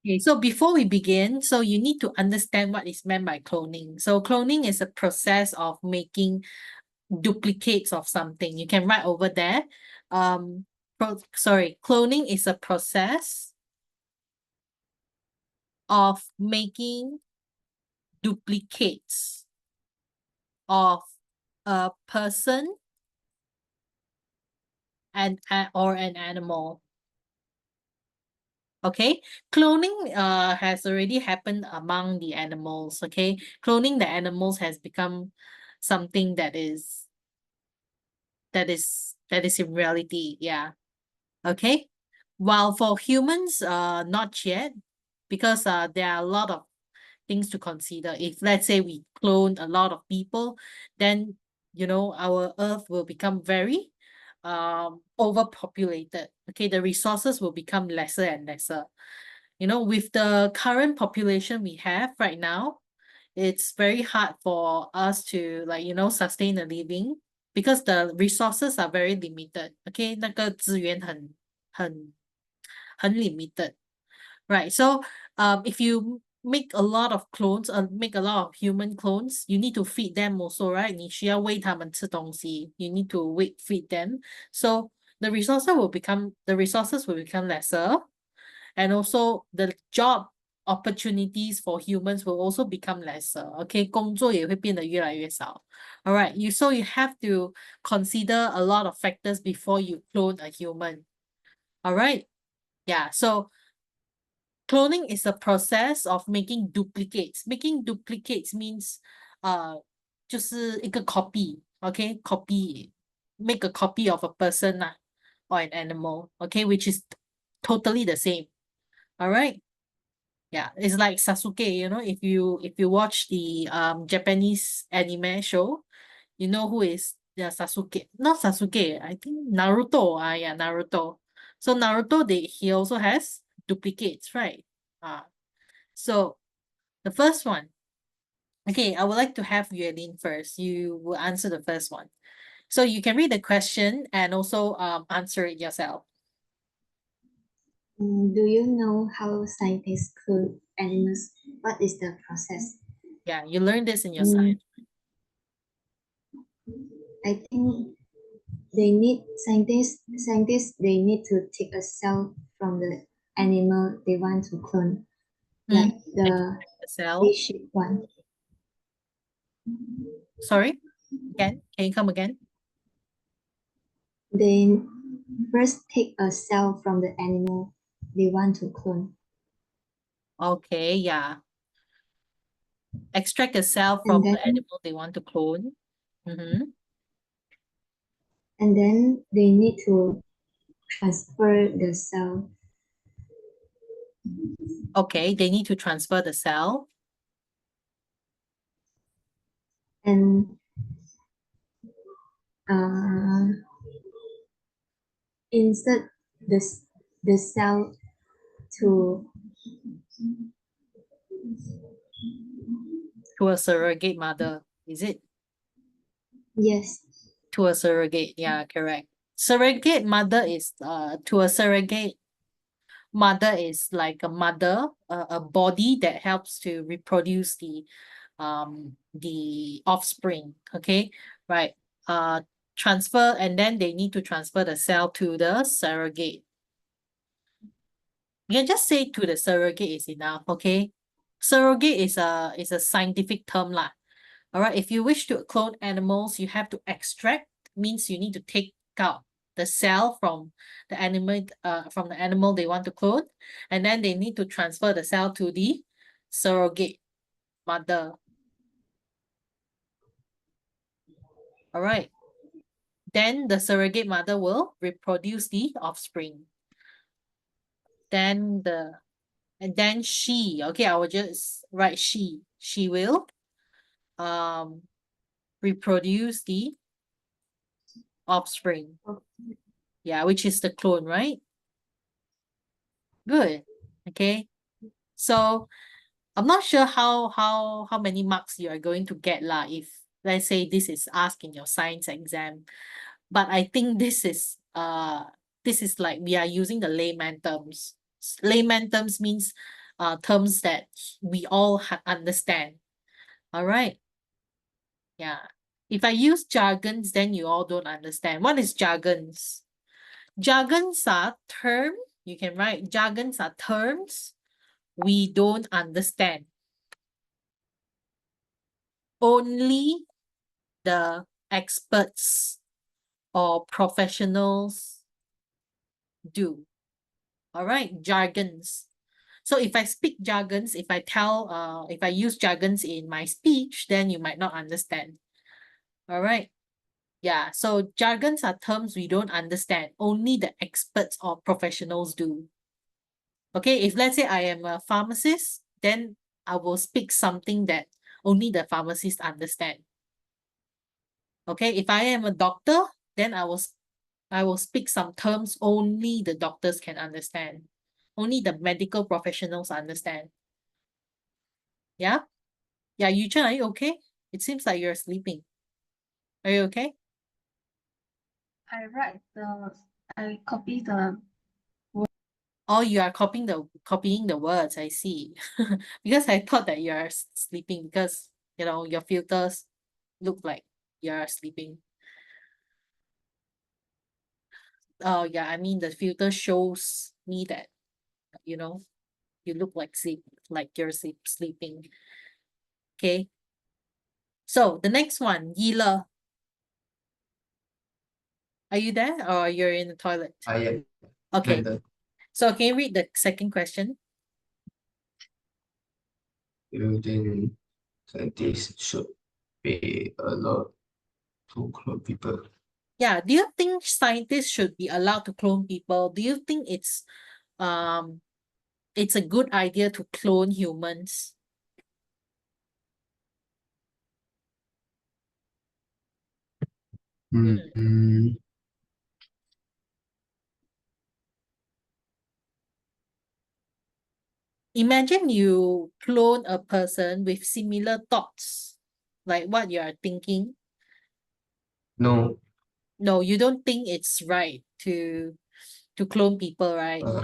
Okay, so before we begin, so you need to understand what is meant by cloning. So cloning is a process of making duplicates of something. You can write over there. Cloning is a process of making duplicates of a person and or an animal. Okay, cloning has already happened among the animals. Okay, cloning the animals has become something that is in reality. Yeah. Okay. While for humans, not yet, because there are a lot of things to consider. If let's say we clone a lot of people, then our earth will become very overpopulated. Okay, the resources will become lesser and lesser. With the current population we have right now, it's very hard for us to sustain a living because the resources are very limited. Okay, 那个资源很 limited. Right. So if you make a lot of clones, make a lot of human clones, you need to feed them also, right? 你需要喂他们吃东西. You need to feed them. So the resources will become lesser, and also the job opportunities for humans will also become lesser. Okay, 工作也会变得越来越少. All right. You have to consider a lot of factors before you clone a human. All right. Yeah. So cloning is a process of making duplicates. Making duplicates means 就是一个 copy. Okay, copy. Make a copy of a person or an animal. Okay, which is totally the same. All right. Yeah, it's like Sasuke, if you watch the Japanese anime show, you know who is Sasuke. Not Sasuke, I think Naruto. Yeah, Naruto. So Naruto, he also has duplicates, right? So the first one. Okay, I would like to have Yuelin first. You will answer the first one. So you can read the question and also answer it yourself. Do you know how scientists clone animals? What is the process? Yeah, you learned this in your Mm, science. I think scientists they need to take a cell from the animal they want to clone, like the The cell. fish one. Sorry, again. Can you come again? They first take a cell from the animal they want to clone, Okay, yeah. Extract a cell and from the then animal they want to clone. Mm-hmm. and then they need to transfer the cell, Okay, they need to transfer the cell. and uh, insert the cell to To a surrogate mother, is it? yes, To a surrogate, yeah, correct. Surrogate mother is to a surrogate mother is like a mother, a body that helps to reproduce the offspring. Okay, right. Transfer, and then they need to transfer the cell to the surrogate. You can just say to the surrogate is enough. Okay, surrogate is a scientific term lah. All right. If you wish to clone animals, you have to extract, means you need to take out the cell from the animal they want to clone, and then they need to transfer the cell to the surrogate mother. All right. Then the surrogate mother will reproduce the offspring. Then she, okay, I will just write she will reproduce the offspring. Yeah, which is the clone, right? Good. Okay. So I'm not sure how many marks you are going to get lah if let's say this is asked in your science exam. But I think this is like we are using the layman terms. Layman terms means terms that we all understand. All right. Yeah. If I use jargons, then you all don't understand. What is jargons? Jargons are terms. You can write jargons are terms we don't understand. Only the experts or professionals do. All right, jargons. So if I speak jargons, if I use jargons in my speech, then you might not understand. All right. Yeah, so jargons are terms we don't understand. Only the experts or professionals do. Okay, if let's say I am a pharmacist, then I will speak something that only the pharmacist understand. Okay, if I am a doctor, then I will speak some terms only the doctors can understand. Only the medical professionals understand. Yeah? Yeah, Yuchen, are you okay? It seems like you're sleeping. Are you okay? I copy the Oh, you are copying the words, I see. Because I thought that you are sleeping because, your filters look like you are sleeping. Oh, yeah, I mean, the filter shows me that, you look like you're sleeping. Okay. So the next one, Yila. Are you there or you're in the toilet? I am Okay. the So can you read the second question? building scientists should pay a lot to clone people. Yeah. Do you think scientists should be allowed to clone people? Do you think it's a good idea to clone humans? Mm, Imagine you clone a person with similar thoughts, like what you are thinking. no, No, you don't think it's right to clone people, right? uh,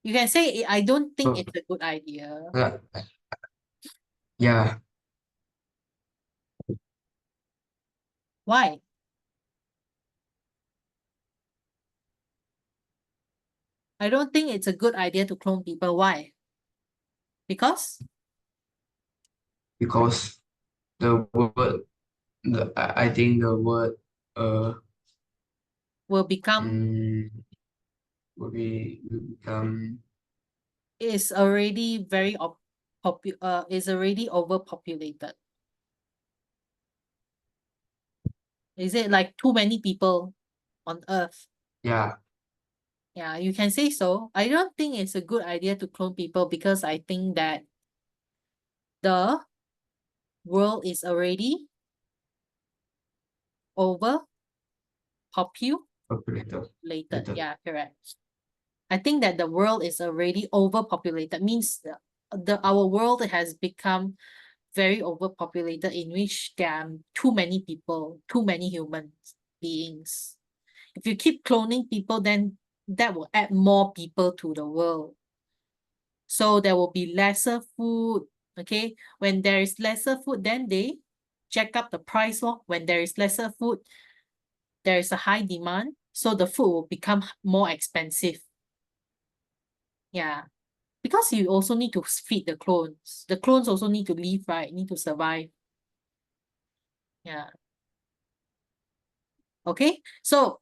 You can say, I don't think so, it's a good idea. uh, yeah, Why? I don't think it's a good idea to clone people. Why? Because because the word, I think the word, will become mm, will become, is already is already overpopulated. Is it like too many people on Earth? yeah, Yeah, you can say so. I don't think it's a good idea to clone people because I think that the world is already overpopulated. populated. Yeah, correct. I think that the world is already overpopulated, means our world has become very overpopulated, in which there are too many people, too many human beings. If you keep cloning people, then that will add more people to the world. So there will be lesser food. Okay. When there is lesser food, then they jack up the price lor. When there is lesser food, there is a high demand. So the food will become more expensive. Yeah. Because you also need to feed the clones. The clones also need to live, right? Need to survive. Yeah. Okay. So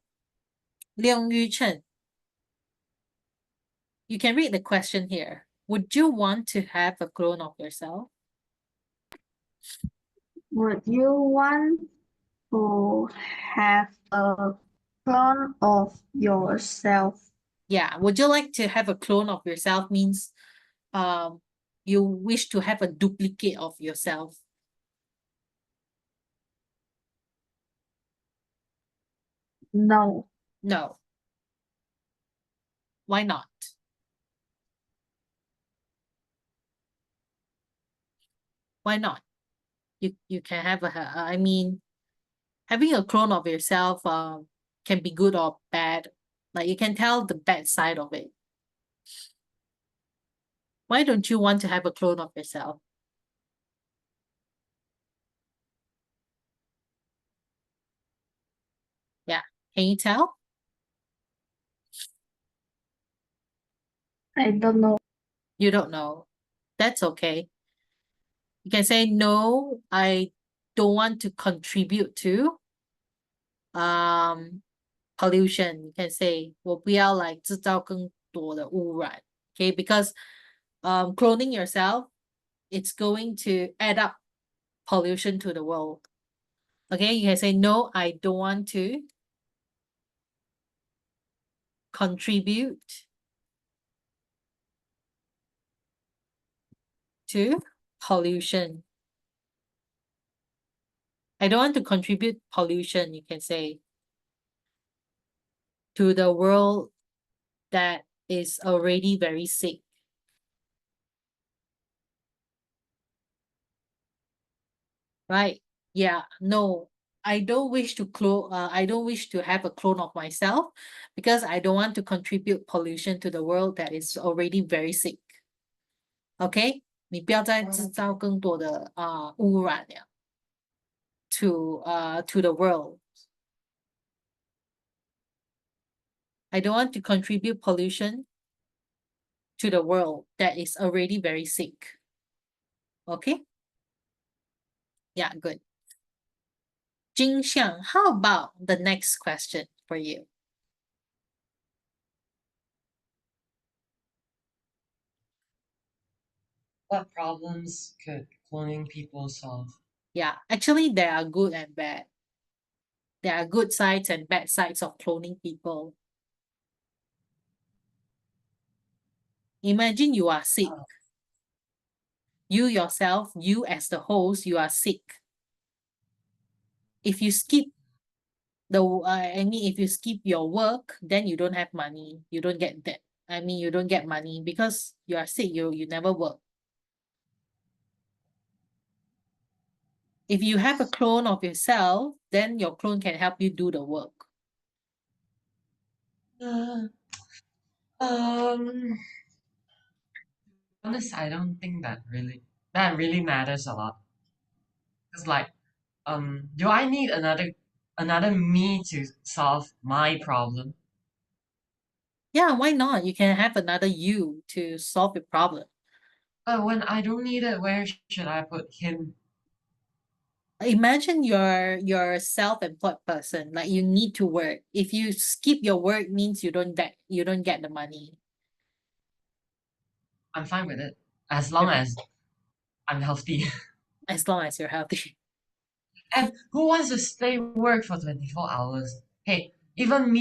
Leong Yu Chen, you can read the question here. Would you want to have a clone of yourself? Would you want to have a clone of yourself? Yeah. Would you like to have a clone of yourself means you wish to have a duplicate of yourself? No, No. Why not? Why not? You can have I mean, having a clone of yourself can be good or bad. Like you can tell the bad side of it. Why don't you want to have a clone of yourself? Yeah, can you tell? I don't know. You don't know. That's okay. You can say, no, I don't want to contribute to pollution. You can say, 我不要来制造更多的污染. Okay, because cloning yourself, it's going to add up pollution to the world. Okay, you can say, no, I don't want to contribute to pollution. I don't want to contribute pollution, you can say, to the world that is already very sick. Right? Yeah, no, I don't wish to I don't wish to have a clone of myself because I don't want to contribute pollution to the world that is already very sick. Okay? 你不要再制造更多的污染了 to the world. I don't want to contribute pollution to the world that is already very sick. Okay? Yeah, good. Jing Xiang, how about the next question for you? What problems could cloning people solve? Yeah, actually, there are good and bad. There are good sides and bad sides of cloning people. Imagine you are sick. You yourself, you as the host, you are sick. If you skip if you skip your work, then you don't have money. You don't get that. You don't get money because you are sick. You never work. If you have a clone of yourself, then your clone can help you do the work. Uh, honest, I don't think that really matters a lot. It's like, do I need another me to solve my problem? Yeah, why not? You can have another you to solve your problem. But when I don't need it, where should I put him? Imagine you're a self-employed person, like you need to work. If you skip your work, means you don't get the money. I'm fine with it as long as I'm healthy. As long as you're healthy. And who wants to stay work for 24 hours? Hey, even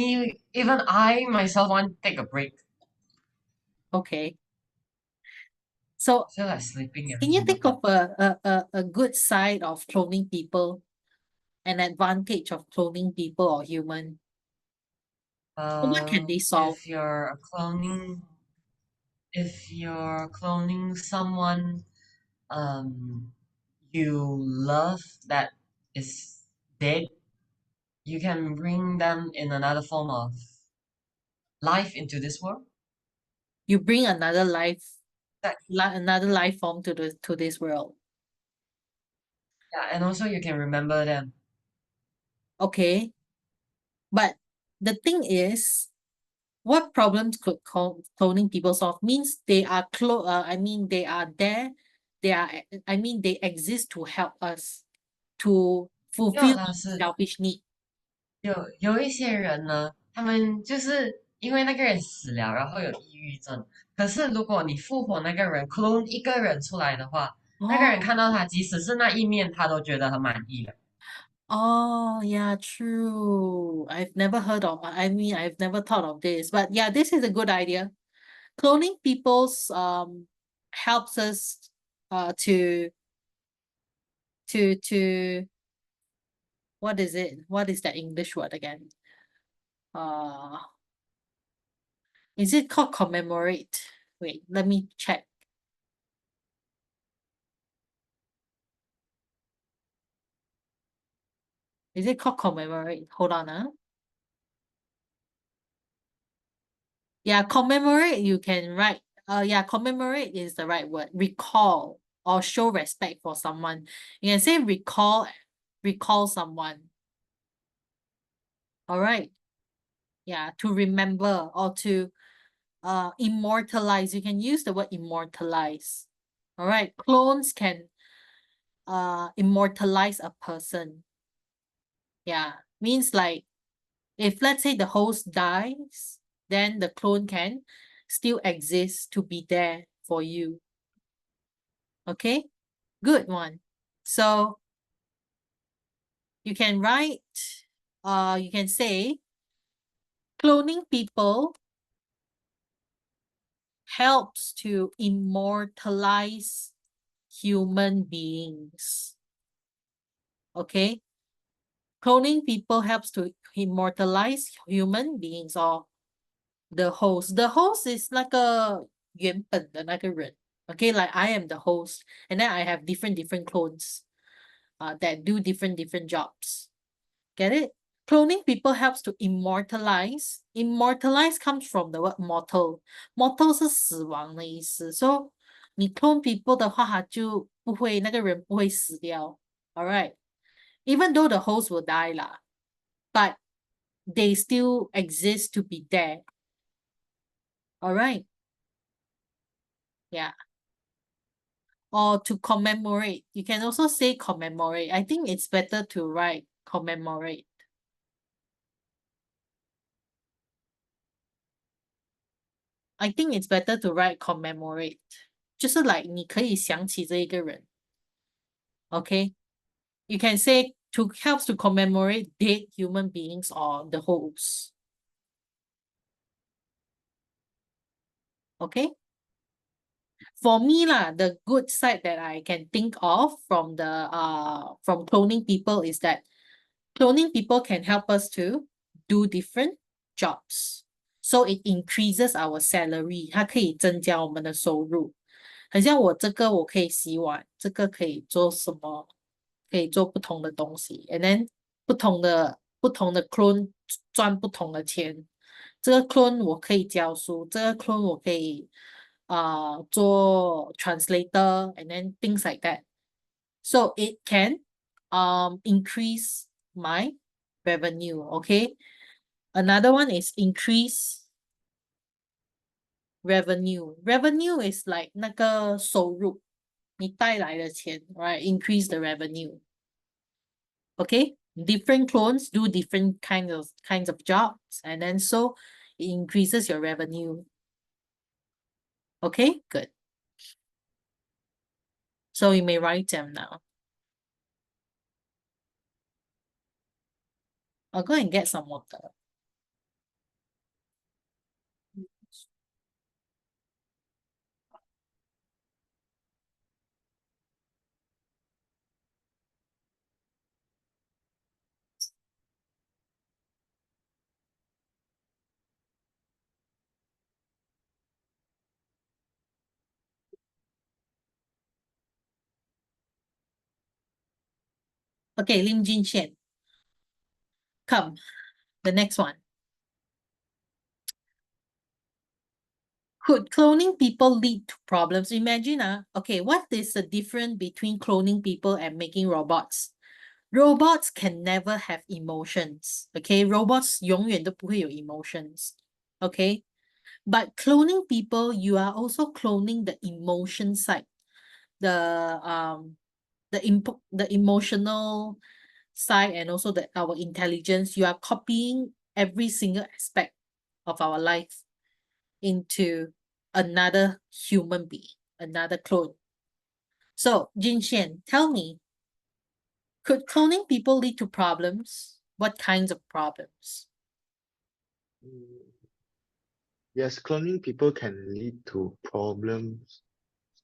I myself want to take a break. Okay. So I feel like sleeping can you every think of a good side of cloning people, an advantage of cloning people or human? What can they solve? If you're cloning someone um you love that is dead, you can bring them in another form of life into this world. You bring another That, another life form to this world. yeah, and also you can remember them. Okay. But the thing is, what problems could cloning people solve? Means they are they are there. They exist to help us to 因为 fulfill 老师 selfish need. 有一些人呢，他们就是因为那个人死了，然后有抑郁症。可是如果你复活那个人，clone 一个人出来的话，那个人看到他，即使是那一面，他都觉得很满意了。Oh, yeah, true. I've never thought of this, but yeah, this is a good idea. Cloning people's helps us to what is it? What is that English word again? Uh, is it called commemorate? Wait, let me check. Is it called commemorate? Hold on, Yeah, commemorate, you can write. Yeah, commemorate is the right word. Recall or show respect for someone. You can say recall someone. All right. Yeah, to remember or to immortalize. You can use the word immortalize. All right. Clones can immortalize a person. Yeah, means like if let's say the host dies, then the clone can still exist to be there for you. Okay, good one. So you can write, you can say, cloning people helps to immortalize human beings. Okay, cloning people helps to immortalize human beings or the host. The host is 那个原本的那个人. Okay, like I am the host, and then I have different clones that do different jobs. Get it? Cloning people helps to immortalize. Immortalize comes from the word mortal. Mortal 是死亡的意思. So 你 clone people 的话，他就不会那个人不会死掉. Alright. Even though the host will die lah, but they still exist to be there. Alright. Yeah. Or to commemorate. You can also say commemorate. I think it's better to write commemorate. I think it's better to write commemorate. 就是 like 你可以想起这一个人. Okay? You can say to helps to commemorate dead human beings or the hosts. Okay? For me lah, the good side that I can think of from the from cloning people is that cloning people can help us to do different jobs. So it increases our salary. 它可以增加我们的收入。很像我这个我可以洗碗，这个可以做什么？可以做不同的东西，and then 不同的clone 赚不同的钱。这个 clone 我可以教书，这个 clone 我可以做 translator，and then things like that. So it can increase my revenue. Okay. Another one is increase revenue. Revenue is like 那个收入，你带来的钱 right? Increase the revenue. Okay, different clones do different kinds of jobs, and then so it increases your revenue. Okay, good. So you may write them now. I'll go and get some water. Okay, Lim Jin Chen. Come, the next one. Could cloning people lead to problems? Imagine, okay, what is the difference between cloning people and making robots? Robots can never have emotions. Okay, robots 永远都不会有 emotions. Okay, but cloning people, you are also cloning the emotion side, the emotional side, and also our intelligence. You are copying every single aspect of our life into another human being, another clone. So, Jin Xian, tell me, could cloning people lead to problems? What kinds of problems? Yes, cloning people can lead to problems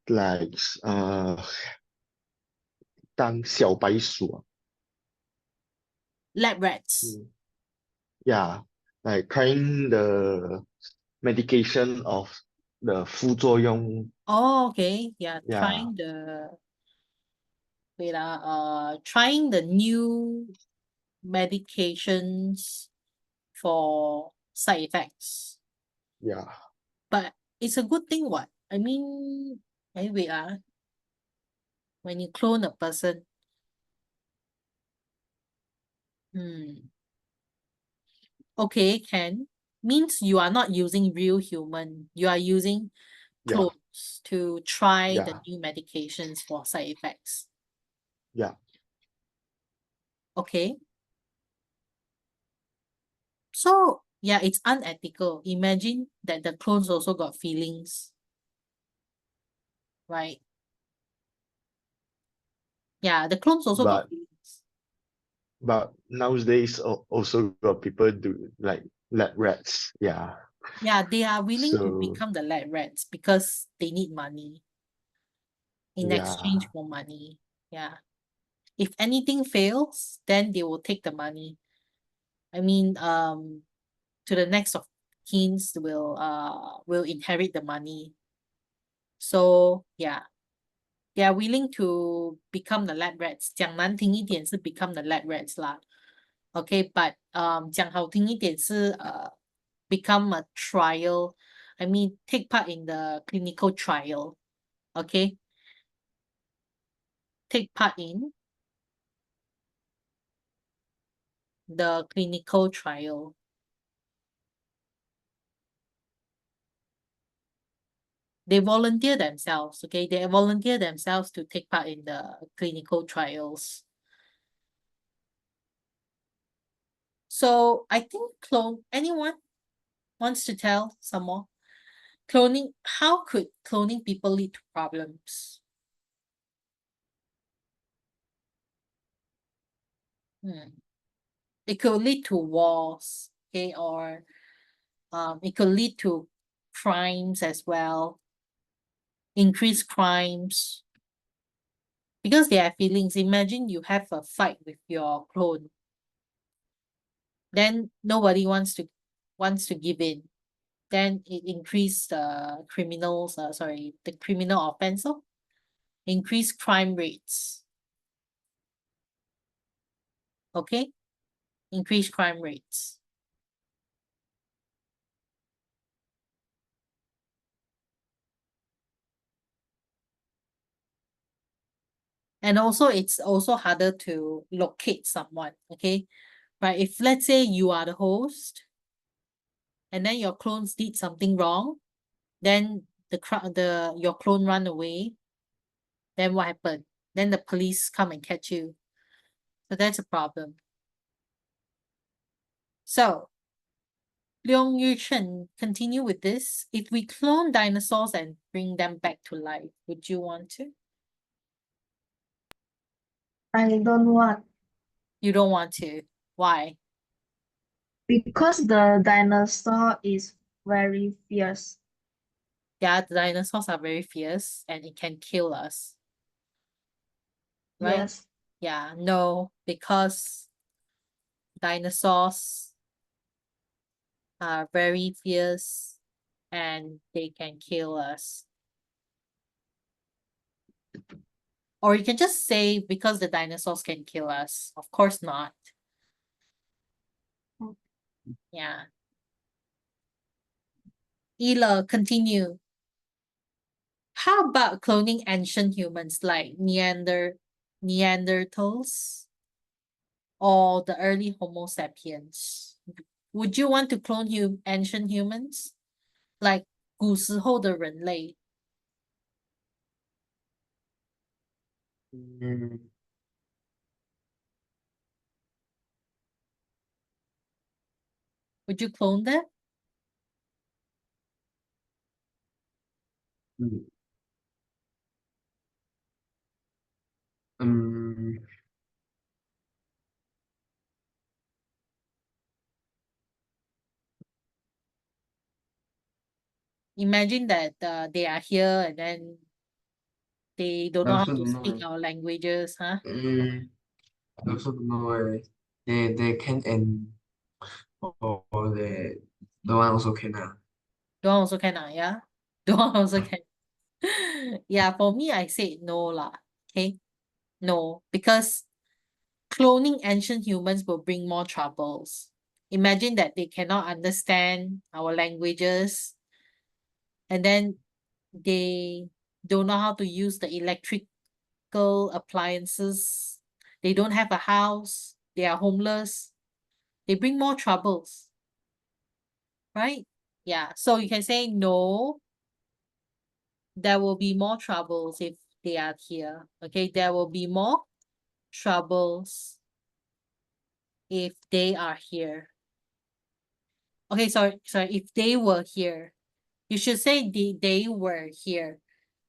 like 当小白鼠 Lab rats. Yeah, like trying the medication of the 副作用 Oh, okay. Yeah, Yeah. trying trying the new medications for side effects. Yeah. But it's a good thing, what? I mean, anyway, when you clone a person, okay, can means you are not using real human. You are using Yeah. clones to try the Yeah. new medications for side effects. Yeah. Okay. So yeah, it's unethical. Imagine that the clones also got feelings, right? Yeah, the clones also got But feelings. but nowadays also got people do like lab rats. Yeah. Yeah, they are willing to So become the lab rats because they need money in exchange yeah. for money. Yeah. If anything fails, then they will take the money. I mean, to the next of kins will inherit the money. So yeah, they are willing to become the lab rats. 讲难听一点是 become the lab rats 啦。Okay, but 讲好听一点是become a trial. I mean, take part in the clinical trial. Okay, take part in the clinical trial. They volunteer themselves. Okay, they volunteer themselves to take part in the clinical trials. So I think anyone wants to tell some more? Cloning, how could cloning people lead to problems? It could lead to wars, okay, or it could lead to crimes as well, increased crimes, because they have feelings. Imagine you have a fight with your clone, then nobody wants to give in. Then it increase the the criminal offense, increase crime rates. Okay, increase crime rates. And also, it's also harder to locate someone. Okay, right? If let's say you are the host, and then your clones did something wrong, then your clone run away. Then what happened? Then the police come and catch you. So that's a problem. So Leong Yuchen, continue with this. If we clone dinosaurs and bring them back to life, would you want to? I don't want You don't want to. Why? because the dinosaur is very fierce. Yeah, the dinosaurs are very fierce and it can kill us. Right? Yes. Yeah, no, because dinosaurs are very fierce and they can kill us. Or you can just say because the dinosaurs can kill us. Of course not. Yeah. Ela, continue. How about cloning ancient humans like Neanderthals or the early Homo sapiens? Would you want to clone ancient humans? Like 古时候的人类? Mm, Would you clone them? mm, um, Imagine that they are here and then they don't I know how also to don't know. speak our languages, huh? I also don't know why they can and or the one also can. Don't also can, yeah? Don't also can. Yeah, for me, I said no lah. Okay? No, because cloning ancient humans will bring more troubles. Imagine that they cannot understand our languages, and then they don't know how to use the electrical appliances. They don't have a house. They are homeless. They bring more troubles, right? Yeah. So you can say no. There will be more troubles if they are here. Okay, there will be more troubles if they are here. Okay, sorry, if they were here. You should say they were here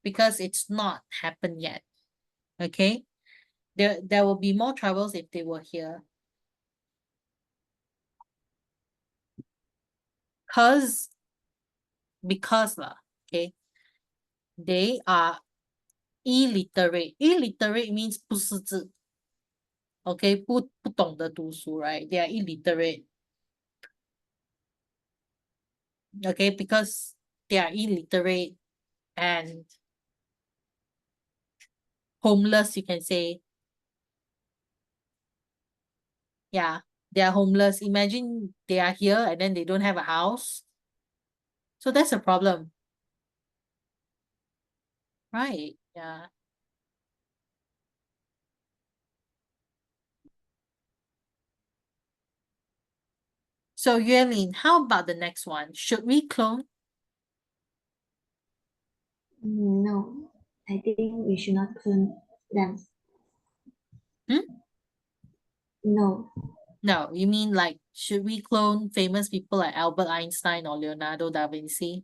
because it's not happened yet. Okay? There will be more troubles if they were here. Because lah, okay? They are illiterate. Illiterate means 不识字. Okay, 不懂得读书, right? They are illiterate. Okay, because they are illiterate and homeless, you can say. Yeah, they are homeless. Imagine they are here and then they don't have a house. So that's a problem. Right, yeah. So Yuelin, how about the next one? Should we clone? No, I think we should not clone them. No, No, you mean like, should we clone famous people like Albert Einstein or Leonardo da Vinci?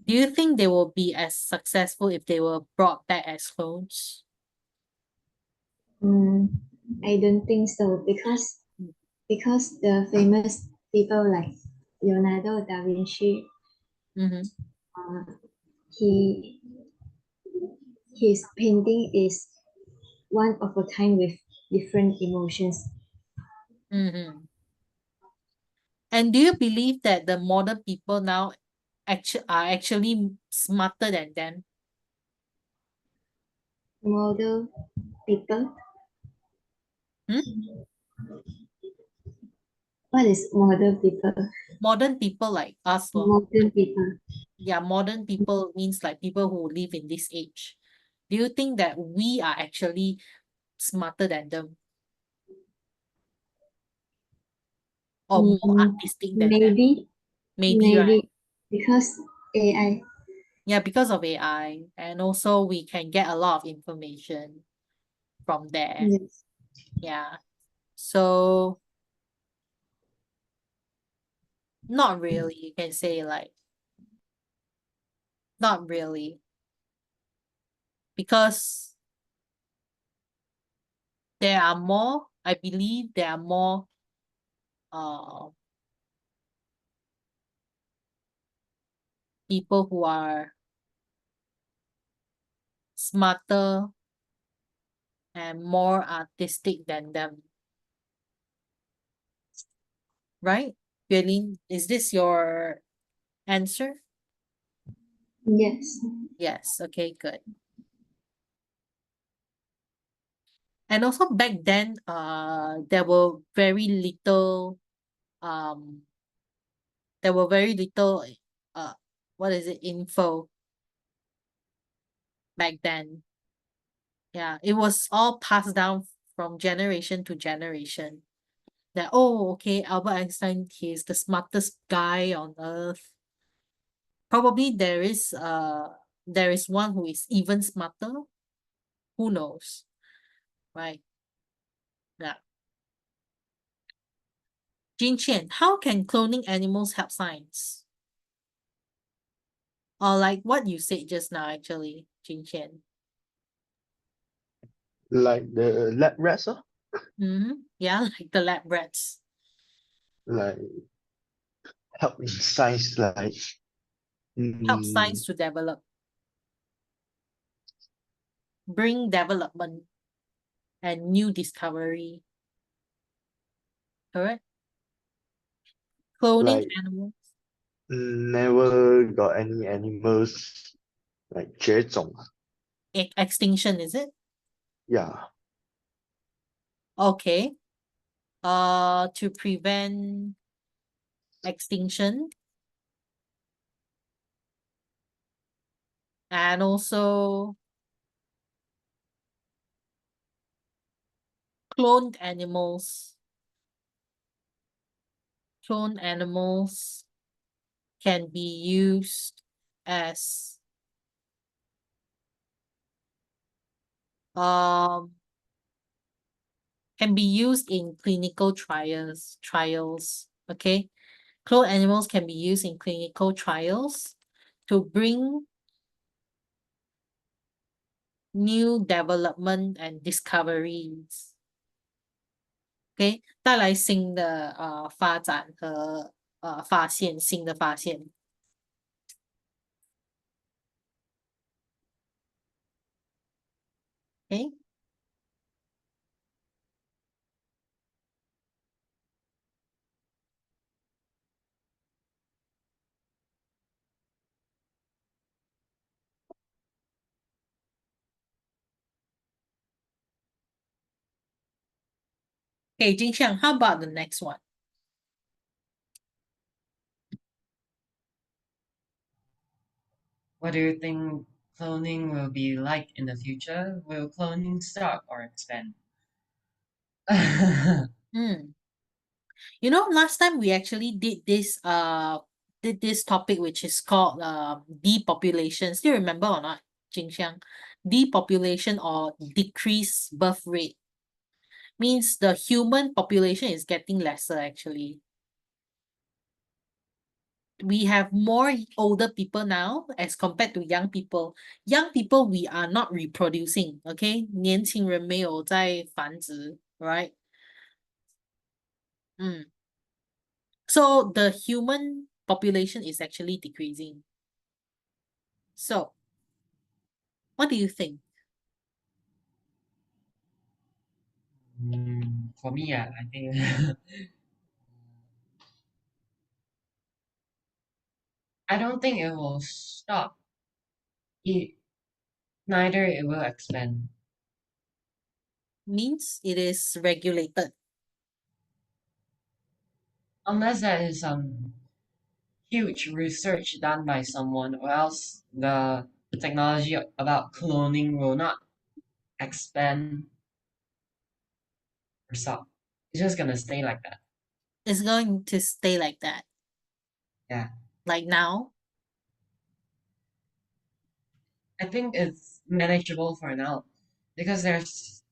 Do you think they will be as successful if they were brought back as clones? I don't think so because the famous people like Leonardo da Vinci, Mm-hmm. he his painting is one of a kind with different emotions. Mm-hmm. And do you believe that the modern people now are actually smarter than them? Model people. What is model people? Modern people like us, lor. Modern people. Yeah, modern people means like people who live in this age. Do you think that we are actually smarter than them? Or more artistic than them? Maybe, Maybe, right? maybe because AI. Yeah, because of AI. And also we can get a lot of information from there. Yes. Yeah. So not really, you can say like not really. Because there are more, I believe there are more people who are smarter and more artistic than them. Right? Yuelin, is this your answer? Yes. Yes, okay, good. And also back then, there were very little what is it, info back then. Yeah, it was all passed down from generation to generation. That, oh, okay, Albert Einstein, he's the smartest guy on earth. Probably there is one who is even smarter. Who knows? Right? Yeah. Jin Qian, how can cloning animals help science? Or like what you said just now, actually, Jin Qian. Like the lab rats, Yeah, like the lab rats. like help in science, like Help science to develop. Bring development and new discovery. Correct? Cloning like animals. never got any animals like 绝种. Extinction, is it? Yeah. Okay. to prevent extinction, and also cloned animals. Cloned animals can be used as can be used in clinical trials. Okay, cloned animals can be used in clinical trials to bring new development and discoveries. OK， 带来新的发展和发现，新的发现。OK，OK，金相 how about the next one? What do you think cloning will be like in the future? Will cloning stop or expand? Hmm. You know, last time we actually did this topic which is called depopulation. Still remember or not, Jingxiang? Depopulation or decreased birth rate means the human population is getting lesser actually. We have more older people now as compared to young people. Young people, we are not reproducing, okay? 年轻人没有在繁殖, right? So the human population is actually decreasing. So, what do you think? For me, I think I don't think it will stop. Neither it will expand. Means it is regulated. Unless there is some huge research done by someone, or else the technology about cloning will not expand or stop. It's just gonna stay like that. It's going to stay like that. Yeah. Like now. I think it's manageable for now because there's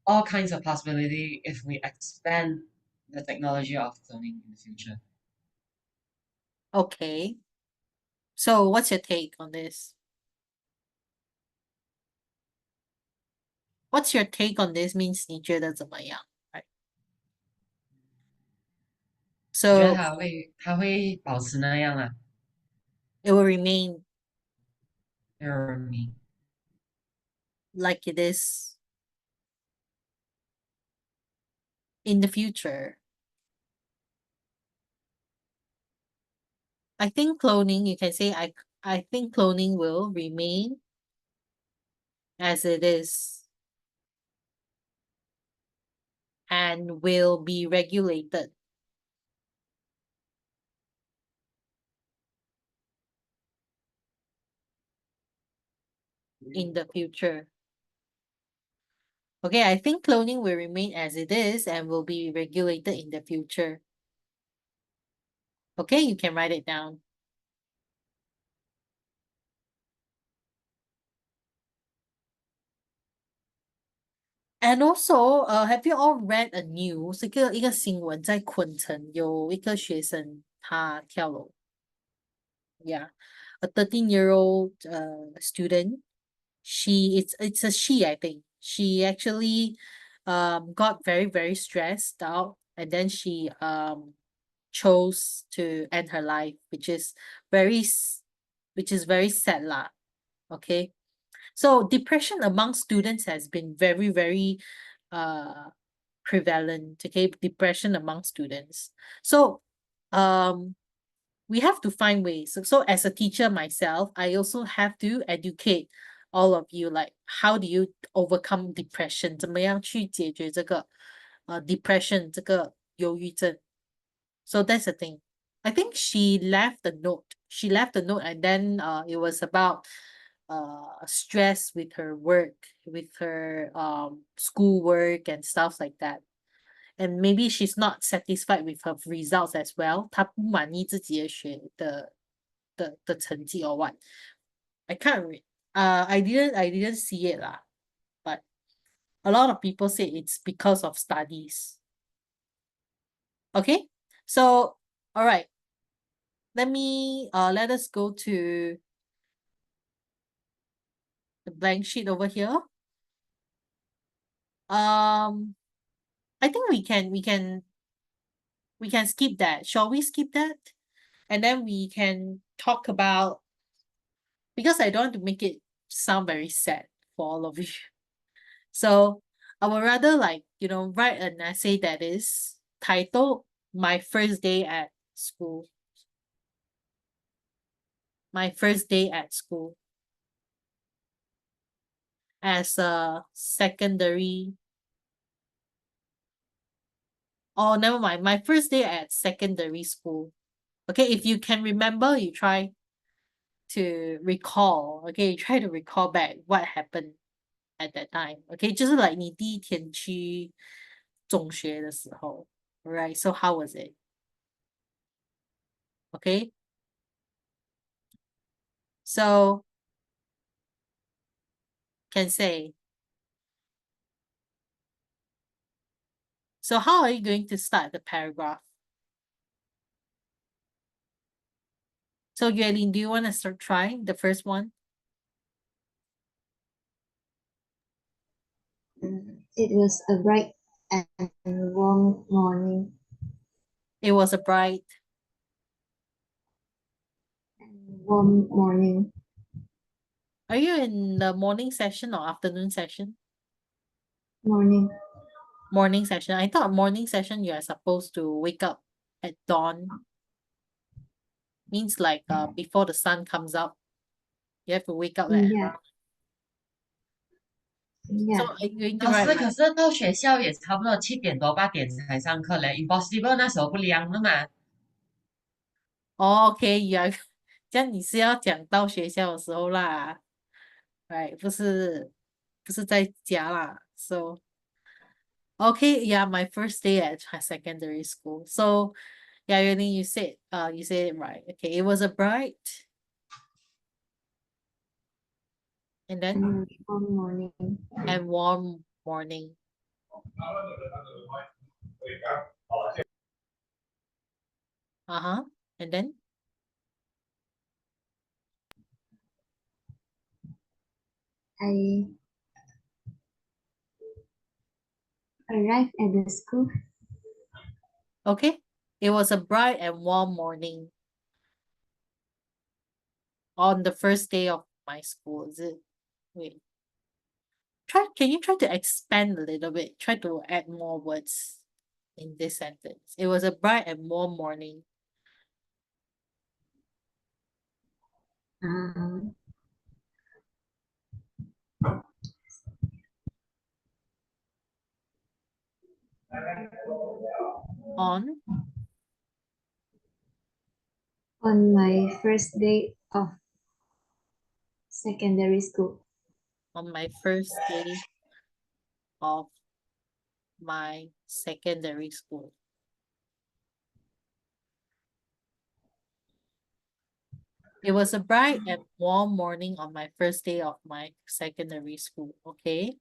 all kinds of possibility if we expand the technology of cloning in the future. Okay. So what's your take on this? What's your take on this means 你觉得怎么样? Right. 我觉得 So 它会保持那样啊 it will remain me. like it is in the future. I think cloning, you can say I think cloning will remain as it is and will be regulated. In the future. Okay, I think cloning will remain as it is and will be regulated in the future. Okay, you can write it down. And also, have you all read a news? 一个新闻在昆城有一个学生他跳楼。Yeah, a 13-year-old student. It's a she, I think. She actually got very stressed out, and then she chose to end her life, which is very sad lah. Okay. So depression among students has been very prevalent. Okay, depression among students. So we have to find ways. So as a teacher myself, I also have to educate all of you, like how do you overcome depression? 怎么样去解决这个 depression 这个忧郁症。So that's the thing. I think she left a note. She left a note, and then it was about stress with her work, with her school work and stuff like that. And maybe she's not satisfied with her results as well. 她不满意自己的的成绩 or what. I can't I didn't see it lah. But a lot of people say it's because of studies. Okay? So all right. Let us go to the blank sheet over here. I think we can skip that. Shall we skip that? And then we can talk about, because I don't want to make it sound very sad for all of you. So I would rather write an essay that is titled My First Day at School. My first day at school. As a secondary. Oh, never mind. My first day at secondary school. Okay, if you can remember, you try to recall. Okay, you try to recall back what happened at that time. Okay, 就是 like 你第一天去中学的时候. Alright, so how was it? Okay. So can say. So how are you going to start the paragraph? So Yuelin, do you want to start trying the first one? It was a bright and warm morning. It was a bright. Warm morning. Are you in the morning session or afternoon session? Morning. Morning session. I thought morning session you are supposed to wake up at dawn. Means like before the sun comes up. You have to wake up at Yeah. Yeah. So are you going to 老师， write 可是到学校也差不多7点多8点才上课嘞，Impossible 那时候不凉的嘛。OK，这样你是要讲到学校的时候啦，right？不是在家啦。So okay, yeah, my first day at secondary school. So yeah, Yueling, you said it right. Okay, it was a bright and then Warm morning. and warm morning. And then I arrived at the school. okay, it was a bright and warm morning on the first day of my school. Is it? Wait. Can you try to expand a little bit? Try to add more words in this sentence. It was a bright and warm morning. On My first day of secondary school. my first day of my secondary school. It was a bright and warm morning on my first day of my secondary school. Okay.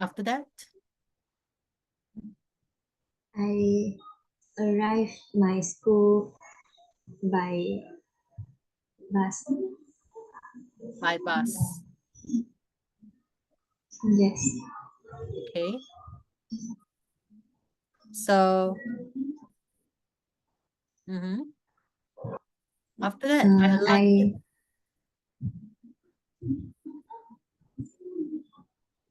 After that, I arrived my school by bus. by bus. Yes. Okay. So, after that,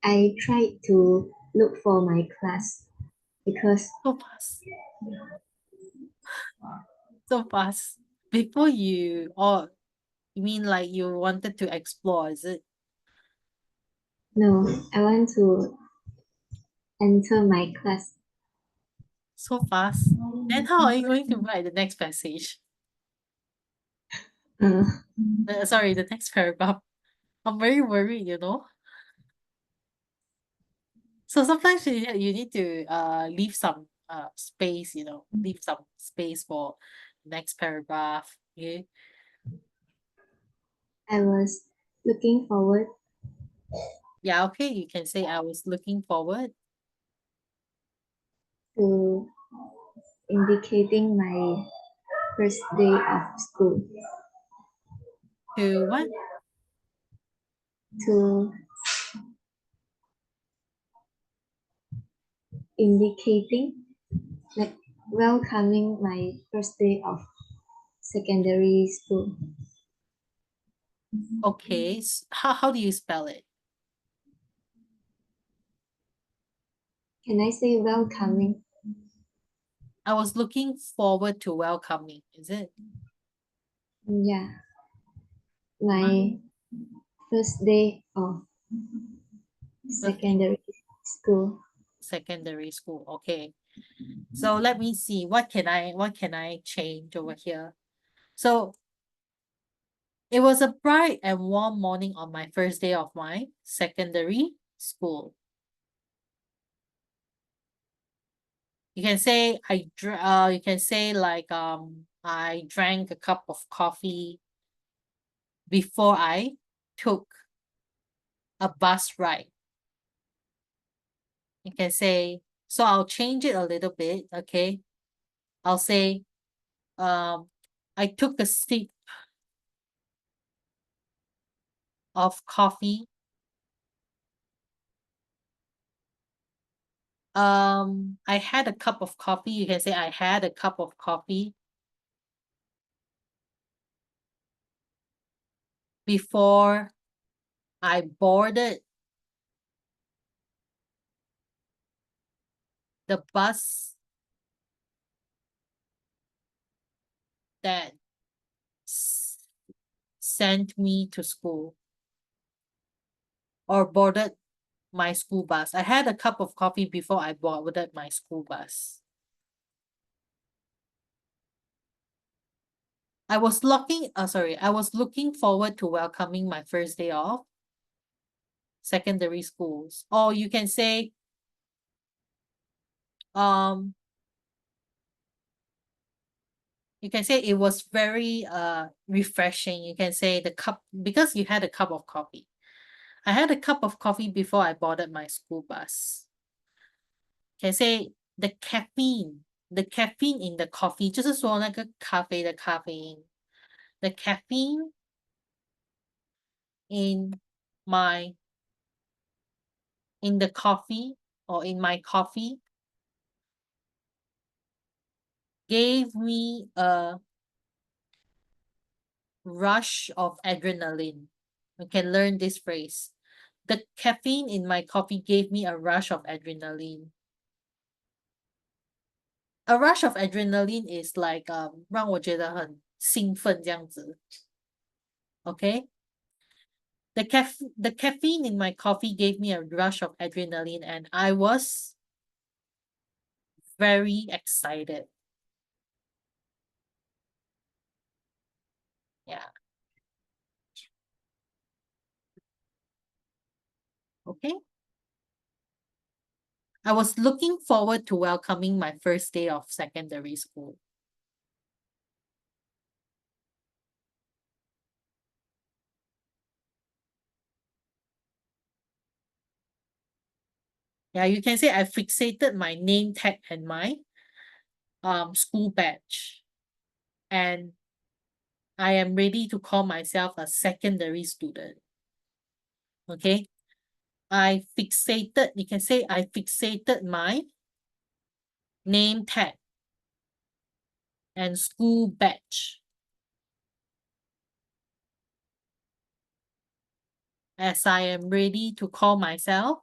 I tried to look for my class because so fast. So fast. Before you, You mean like you wanted to explore, is it? No, I want to enter my class. So fast. Then how are you going to write the next passage? Uh, Sorry, the next paragraph. I'm very worried, you know. So sometimes you need to leave some space, you know, leave some space for next paragraph. Okay. I was looking forward Yeah, okay, you can say I was looking forward to indicating my first day of school. to what? To indicating, like welcoming my first day of secondary school. Okay. How do you spell it? Can I say welcoming? I was looking forward to welcoming, is it? Yeah. My first day of secondary school. Secondary school. Okay. So let me see. What can I change over here? So it was a bright and warm morning on my first day of my secondary school. You can say you can say like I drank a cup of coffee before I took a bus ride. You can say, so I'll change it a little bit, okay? I'll say I took a sip of coffee. I had a cup of coffee. You can say I had a cup of coffee before I boarded the bus that sent me to school or boarded my school bus. I had a cup of coffee before I boarded my school bus. I was looking forward to welcoming my first day of secondary schools. Or you can say, it was very refreshing. You can say the cup, because you had a cup of coffee. I had a cup of coffee before I boarded my school bus. Can say the caffeine in the coffee, 就是说那个咖啡的咖啡因。The caffeine in the coffee or in my coffee gave me a rush of adrenaline. You can learn this phrase. The caffeine in my coffee gave me a rush of adrenaline. A rush of adrenaline is like 让我觉得很兴奋这样子。Okay? The caffeine in my coffee gave me a rush of adrenaline and I was very excited. Yeah. Okay. I was looking forward to welcoming my first day of secondary school. Yeah, you can say I fixated my name tag and my school badge. And I am ready to call myself a secondary student. Okay. You can say I fixated my name tag and school badge as I am ready to call myself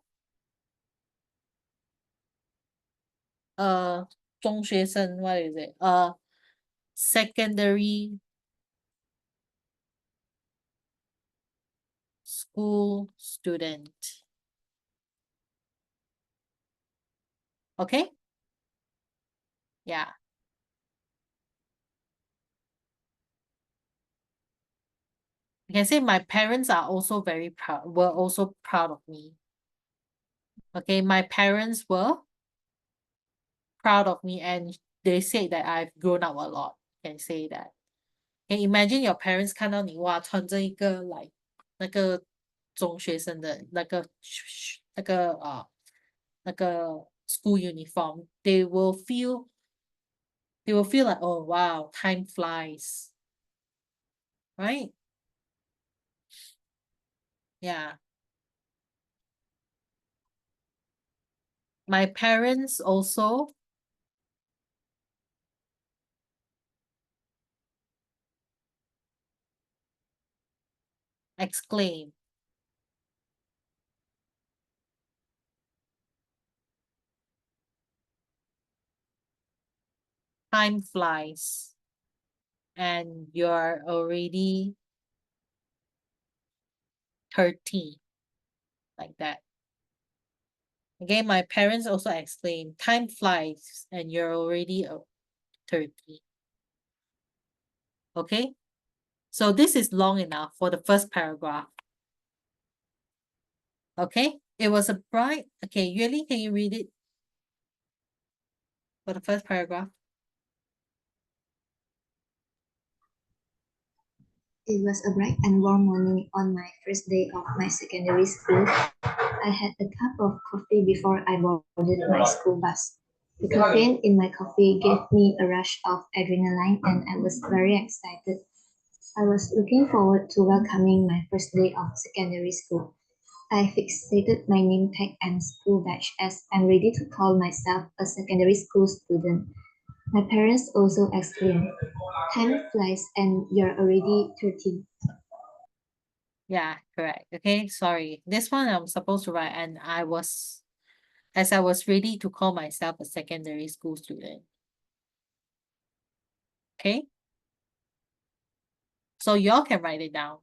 a 中学生, what is it? A secondary school student. Okay? Yeah. You can say my parents are also very proud, were also proud of me. Okay, my parents were proud of me and they say that I've grown up a lot. Can say that. Can imagine your parents 看到你哇穿着一个 like 那个中学生的那个 school uniform, they will feel like, oh wow, time flies. Right? Yeah. My parents also exclaim, time flies and you're already 30, like that. Again, my parents also exclaim, time flies and you're already 30. Okay? So this is long enough for the first paragraph. Okay? It was a bright, okay, Yuli, can you read it for the first paragraph? It was a bright and warm morning on my first day of my secondary school. I had a cup of coffee before I boarded my school bus. The caffeine in my coffee gave me a rush of adrenaline and I was very excited. I was looking forward to welcoming my first day of secondary school. I fixated my name tag and school badge as I'm ready to call myself a secondary school student. My parents also exclaimed, "Time flies and you're already 13. Yeah, correct. Okay, sorry. This one I'm supposed to write and as I was ready to call myself a secondary school student. Okay? So y'all can write it down.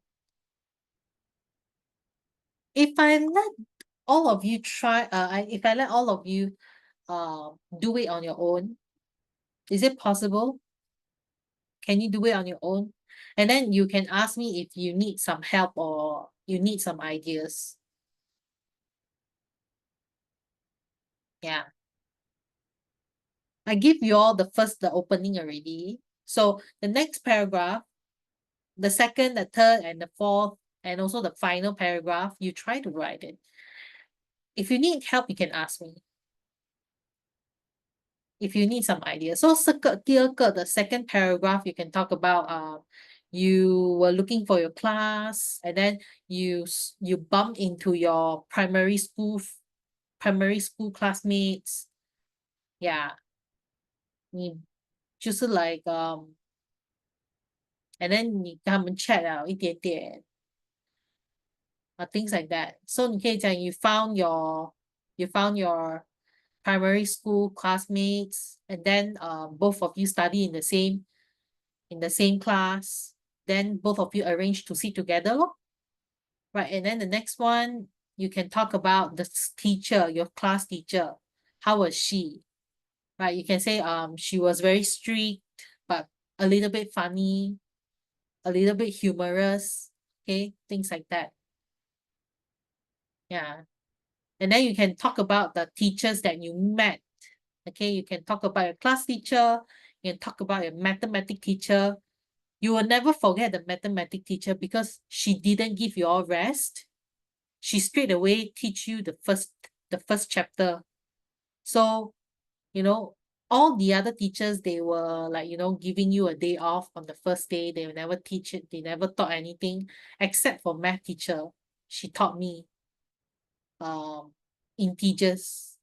If I let all of you if I let all of you do it on your own, is it possible? Can you do it on your own? And then you can ask me if you need some help or you need some ideas. Yeah. I give you all the opening already. So the next paragraph, the second, the third, and the fourth, and also the final paragraph, you try to write it. If you need help, you can ask me. If you need some ideas. So 第二个, the second paragraph, you can talk about you were looking for your class and then you bump into your primary school classmates. Yeah. 就是 like and then 你跟他们 chat 了一点点 things like that. So 你可以讲 you found your primary school classmates and then both of you study in the same class. Then both of you arrange to sit together, lor. Right? And then the next one, you can talk about the teacher, your class teacher. How was she? Right? You can say she was very strict, but a little bit funny, a little bit humorous. Okay, things like that. Yeah. And then you can talk about the teachers that you met. Okay, you can talk about your class teacher, you can talk about your mathematics teacher. You will never forget the mathematics teacher because she didn't give you all rest. She straight away teach you the first chapter. So, all the other teachers, they were like, giving you a day off on the first day. They will never teach it. They never taught anything except for math teacher. She taught me integers,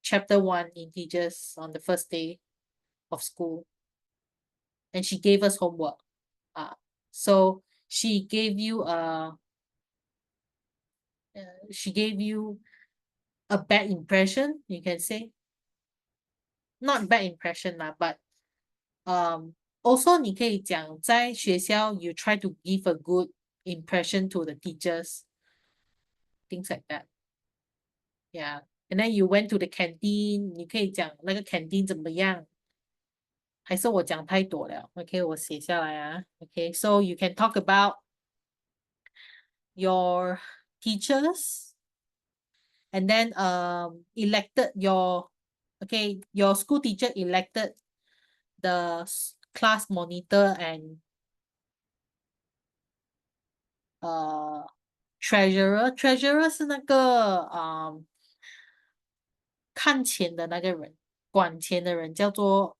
chapter 1 integers on the first day of school. And she gave us homework. So she gave you a bad impression, you can say. Not bad impression lah, but also 你可以讲在学校 you try to give a good impression to the teachers. things like that. Yeah. And then you went to the canteen, 你可以讲那个 canteen 怎么样？还是我讲太多了？OK，我写下来啊。OK， so you can talk about your teachers, and then elected your school teacher elected the class monitor and treasurer 是那个看钱的那个人，管钱的人叫做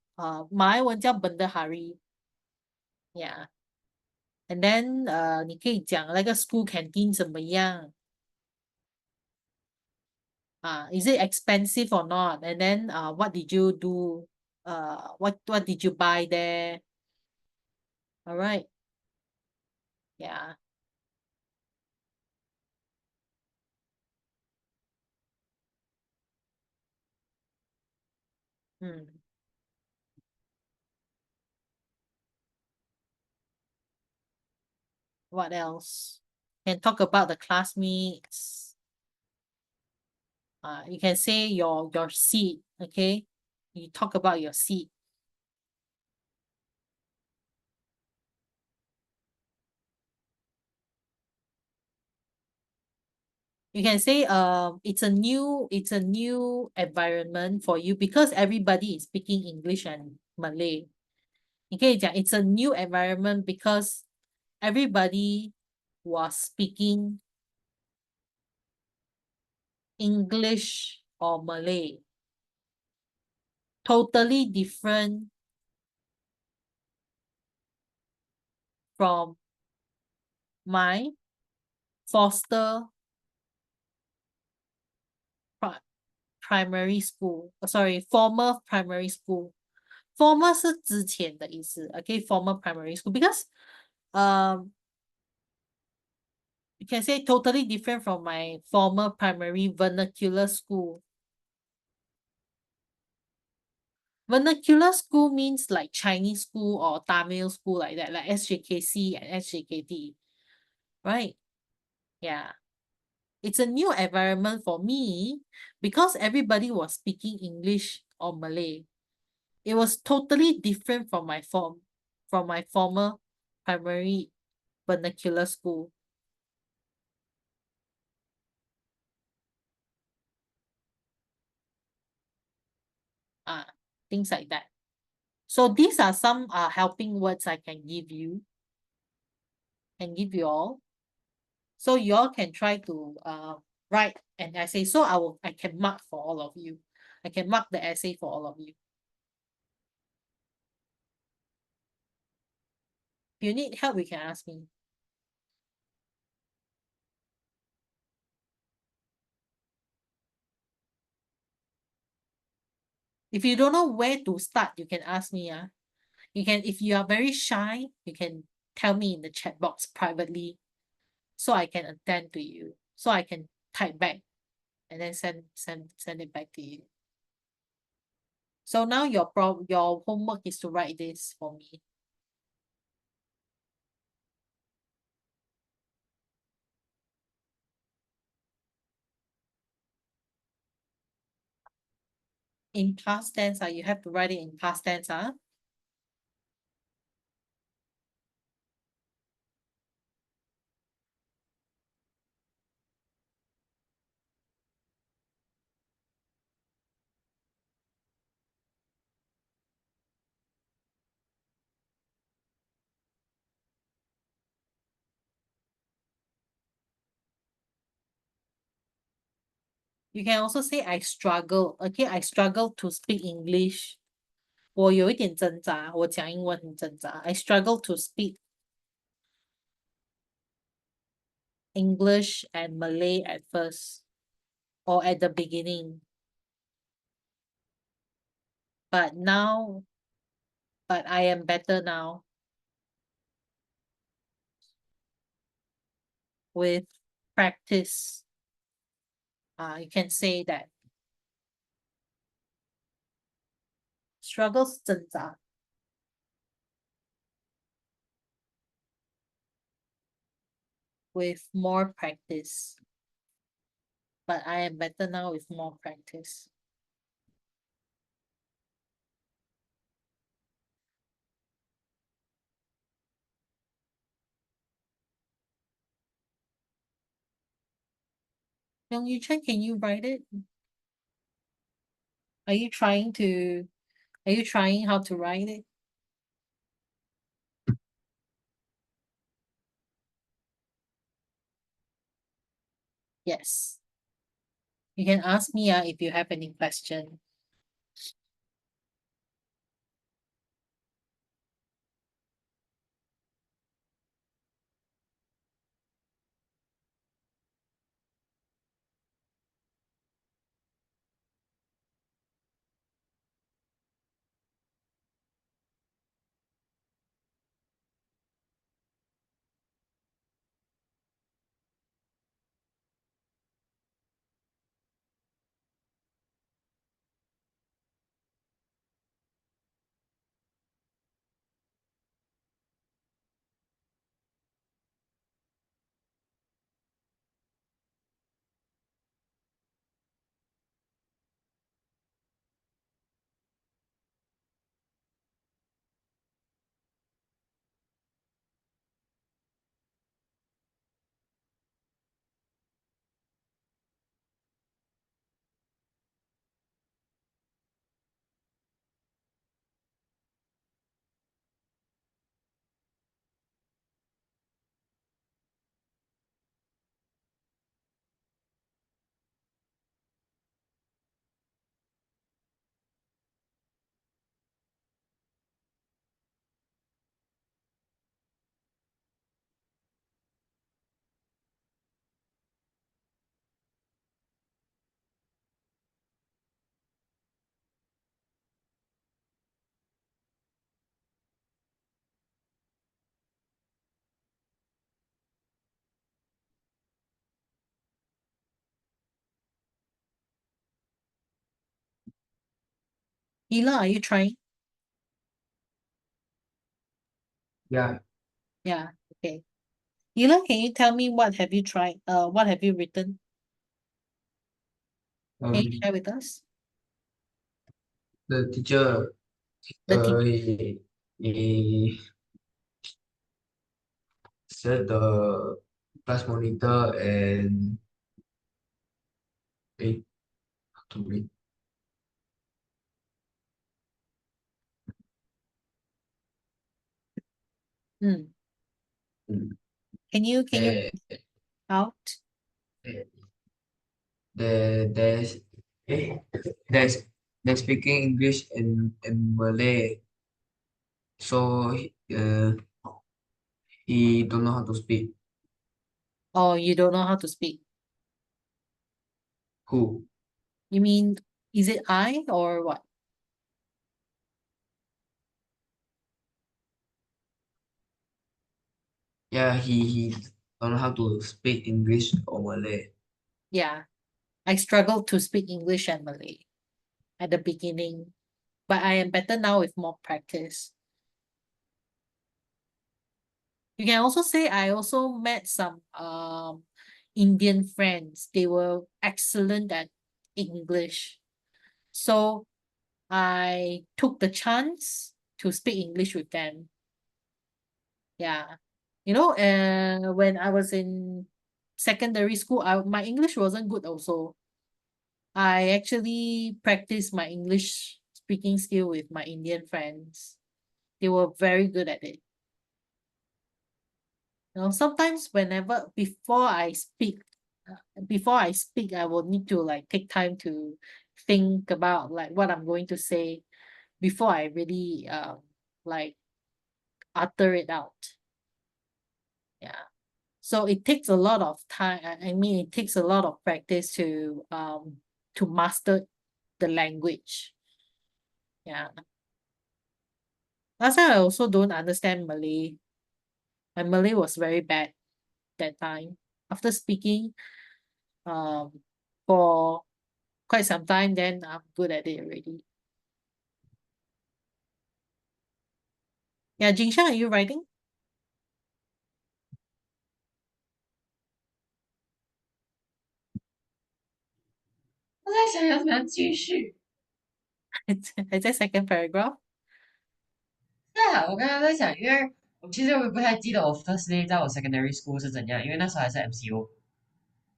马来文叫 bendahari。Yeah. And then 你可以讲那个 school canteen 怎么样is it expensive or not? And then what did you do? What did you buy there? All right. Yeah. What else? Can talk about the classmates. You can say your seat, okay? You talk about your seat. You can say it's a new environment for you because everybody is speaking English and Malay. 你可以讲 it's a new environment because everybody was speaking English or Malay. Totally different from my Foster primary school. Sorry, former primary school. Former 是之前的意思 okay, former primary school because you can say totally different from my former primary vernacular school. Vernacular school means like Chinese school or Tamil school like that, like SJKC and SJKD, right? Yeah. It's a new environment for me because everybody was speaking English or Malay. It was totally different from my former primary vernacular school. Things like that. So these are some helping words I can give you and give you all. So you all can try to write an essay. So I can mark for all of you. I can mark the essay for all of you. If you need help, you can ask me. If you don't know where to start, you can ask me. You can, if you are very shy, you can tell me in the chat box privately so I can attend to you. So I can type back and then send it back to you. So now your homework is to write this for me. In past tense, you have to write it in past tense. You can also say I struggle. Okay, I struggle to speak English. 我有一点挣扎，我讲英文很挣扎。I struggle to speak English and Malay at first or at the beginning. But I am better now. With practice, you can say that. Struggles 挣扎 with more practice. but I am better now with more practice. Young Yu Chen, can you write it? Are you trying how to write it? Yes. You can ask me if you have any question. Ela, are you trying? Yeah. Yeah, okay. Ela, can you tell me what have you tried? What have you written? Can you Um, share with us? the teacher, The team. he set the class monitor and eh, how to read. Mm. Mm. Can you There, out? there's eh, there's there's speaking English and Malay. So he don't know how to speak. Or you don't know how to speak? Who? You mean, is it I or what? Yeah, he don't know how to speak English or Malay. Yeah, I struggled to speak English and Malay at the beginning, but I am better now with more practice. You can also say I also met some Indian friends. They were excellent at English. So I took the chance to speak English with them. Yeah. When I was in secondary school, my English wasn't good also. I actually practiced my English speaking skill with my Indian friends. They were very good at it. Sometimes before I speak, I will need to like take time to think about like what I'm going to say before I really like utter it out. Yeah. So it takes a lot of time. I mean, it takes a lot of practice to master the language. Yeah. Last time I also don't understand Malay. My Malay was very bad that time. After speaking um for quite some time, then I'm good at it already. Yeah, Jingshan, are you writing? 我在想要怎么样继续。还在 second paragraph？对啊，我刚刚在想，因为我其实不太记得我 first day 在我 secondary school 是怎样，因为那时候还是 MCO。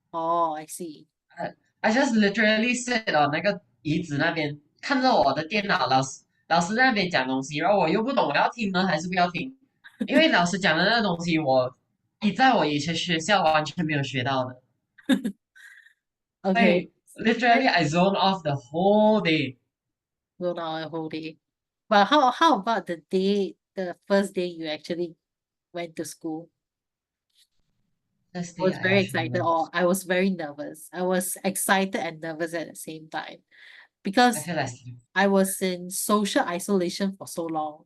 哦，I see。I just literally sit on 那个椅子那边，看着我的电脑，老师在那边讲东西，然后我又不懂我要听呢还是不要听，因为老师讲的那个东西在我以前学校完全没有学到的，所 Okay. 以 literally I zone off the whole day. Go down a whole day. But how about the first day you actually went to school? First I day was I very actually excited, went. or I was very nervous. I was excited and nervous at the same time I because feel like I was in social isolation for so long.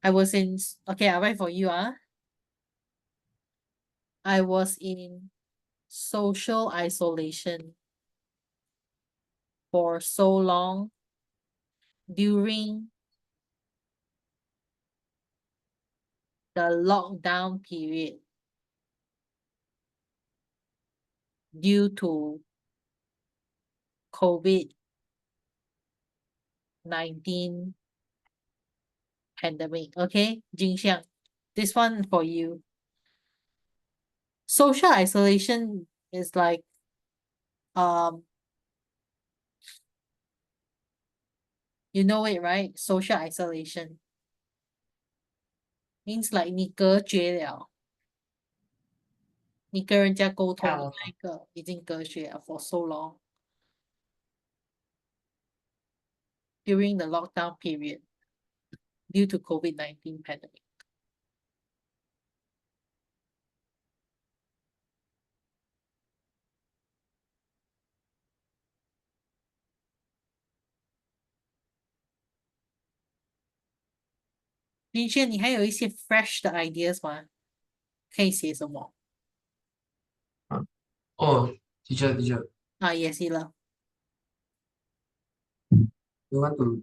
I was in, okay, I write for you, I was in social isolation for so long during the lockdown period due to COVID-19 pandemic. Okay, Jingxiang, this one for you. Social isolation is like um you know it, right? Social isolation means like 你隔绝了，你跟人家沟通的那一个已经隔绝了 for so long during the lockdown period due to COVID-19 pandemic. 林轩，你还有一些 fresh 的 ideas 吗？可以写什么？Oh, teacher, 啊，也行了。you want to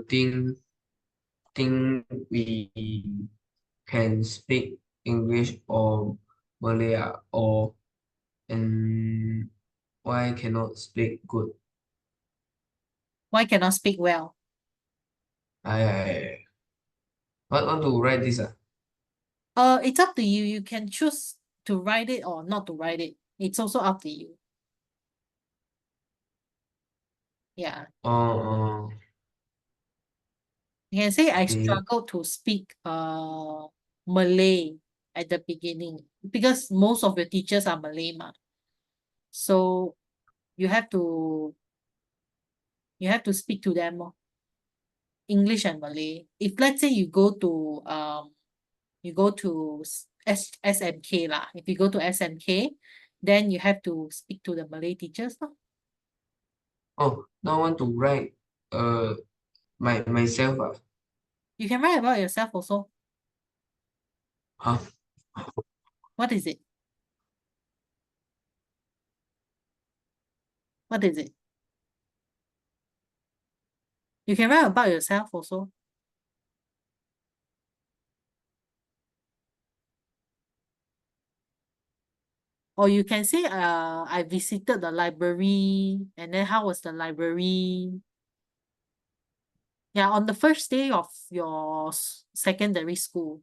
think we can speak English or Malay or and why cannot speak good? Why cannot speak well? I want to write this It's up to you. You can choose to write it or not to write it. It's also up to you. Yeah. oh You can say I okay struggled to speak Malay at the beginning because most of your teachers are Malay ma. So you have to speak to them English and Malay. If let's say you go to SMK lah. If you go to SMK, then you have to speak to the Malay teachers lah. oh now I want to write myself You can write about yourself also. huh What is it? What is it? You can write about yourself also. Or you can say, I visited the library and then how was the library? Yeah, on the first day of your secondary school.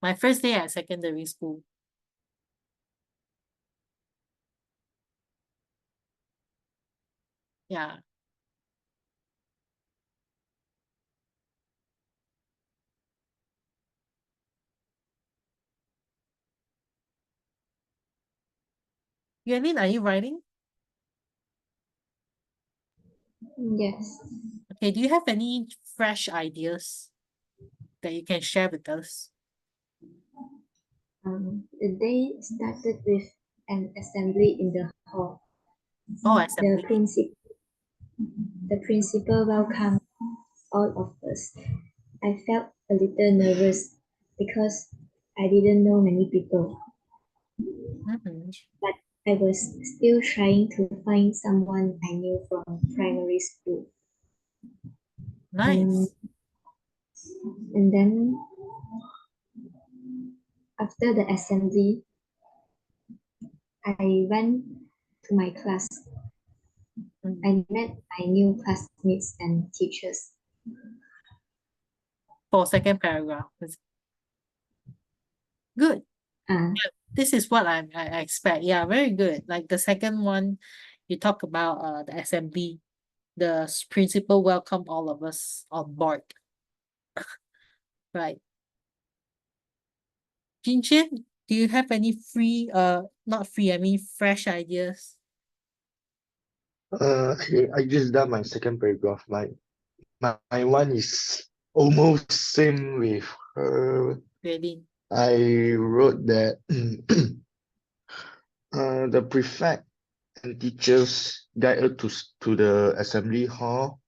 My first day at secondary school. Yeah. Yuan, are you writing? Yes. Okay, do you have any fresh ideas that you can share with us? The day started with an assembly in the hall. Oh, The assembly. principal welcomed all of us. I felt a little nervous because I didn't know many people, Mhm. but I was still trying to find someone I knew from primary school. Nice. And then after the assembly, I went to my class. Mm. I met my new classmates and teachers. For second paragraph. Good. Uh, This is what I expect. Yeah, very good. Like the second one, you talk about the assembly. The principal welcome all of us on board. Right. Jinjian, do you have any not free, I mean fresh ideas? I just done my second paragraph. My one is almost same with her. Really? I wrote that the prefect and teachers guided to the assembly hall.